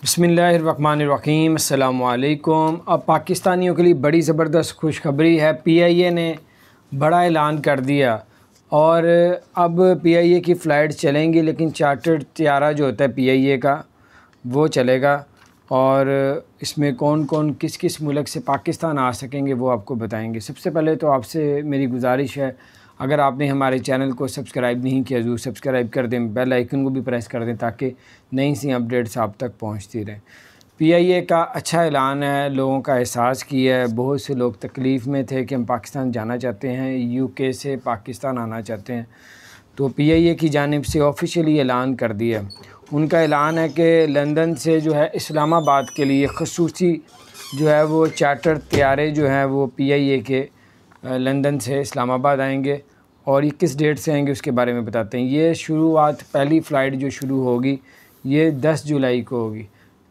बिस्मिल्लाहिर्रहमानिर्रहीम अस्सलामु अलैकुम। अब पाकिस्तानियों के लिए बड़ी ज़बरदस्त खुशखबरी है। पीआईए ने बड़ा ऐलान कर दिया और अब पीआईए की फ़्लाइट चलेंगी, लेकिन चार्टर्ड तैयारा जो होता है पीआईए का वो चलेगा। और इसमें कौन कौन किस किस मुल्क से पाकिस्तान आ सकेंगे वो आपको बताएंगे। सबसे पहले तो आपसे मेरी गुजारिश है, अगर आपने हमारे चैनल को सब्सक्राइब नहीं किया ज़रूर सब्सक्राइब कर दें, बेल आइकन को भी प्रेस कर दें ताकि नई सी अपडेट्स आप तक पहुंचती रहें। पीआईए का अच्छा ऐलान है, लोगों का एहसास किया है। बहुत से लोग तकलीफ़ में थे कि हम पाकिस्तान जाना चाहते हैं, यूके से पाकिस्तान आना चाहते हैं, तो पीआईए की जानिब से ऑफिशियली ऐलान कर दिया। उनका ऐलान है कि लंदन से जो है इस्लामाबाद के लिए ख़ुसूसी जो है वो चार्टर तैयारे जो हैं वो पीआईए के लंदन से इस्लामाबाद आएंगे। और ये किस डेट से आएंगे उसके बारे में बताते हैं। ये शुरुआत पहली फ़्लाइट जो शुरू होगी ये 10 जुलाई को होगी।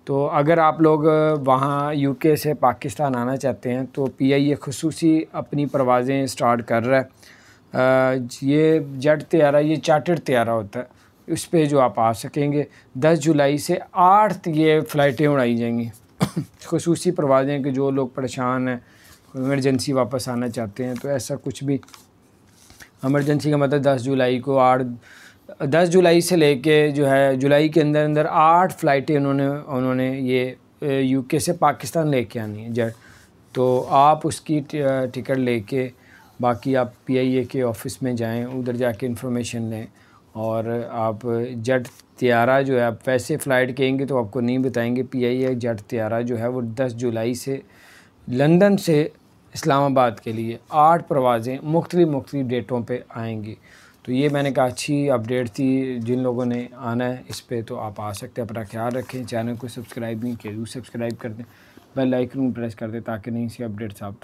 तो अगर आप लोग वहाँ यूके से पाकिस्तान आना चाहते हैं तो पीआईए ख़ुसूसी अपनी परवाज़ें स्टार्ट कर रहा है। ये जेट तैयारा, ये चार्टर्ड तैयारा होता है, उस पर जो आप आ सकेंगे। 10 जुलाई से 8 ये फ़्लाइटें उड़ाई जाएंगी ख़ुसूसी परवाज़ें कि जो लोग परेशान हैं, इमरजेंसी वापस आना चाहते हैं। तो ऐसा कुछ भी इमरजेंसी का मतलब 10 जुलाई से लेके जो है जुलाई के अंदर अंदर 8 फ़्लाइटें उन्होंने ये यूके से पाकिस्तान लेके आनी है जेट। तो आप उसकी टिकट लेके बाकी आप पीआईए के ऑफ़िस में जाएं, उधर जाके इंफॉर्मेशन लें। और आप जेट तैयारा जो है, आप वैसे फ़्लाइट कहेंगे तो आपको नहीं बताएंगे। पीआईए जेट तैयारा जो है वो 10 जुलाई से लंदन से इस्लामाबाद के लिए 8 परवाज़ें मुख्तलिफ़ डेटों पे आएंगी। तो ये मैंने कहा अच्छी अपडेट थी, जिन लोगों ने आना है इस पे तो आप आ सकते हैं। अपना ख्याल रखें, चैनल को सब्सक्राइब नहीं किया ज़रूर सब्सक्राइब कर दें, बेल आइकन प्रेस कर दें ताकि नई सी अपडेट्स आप तक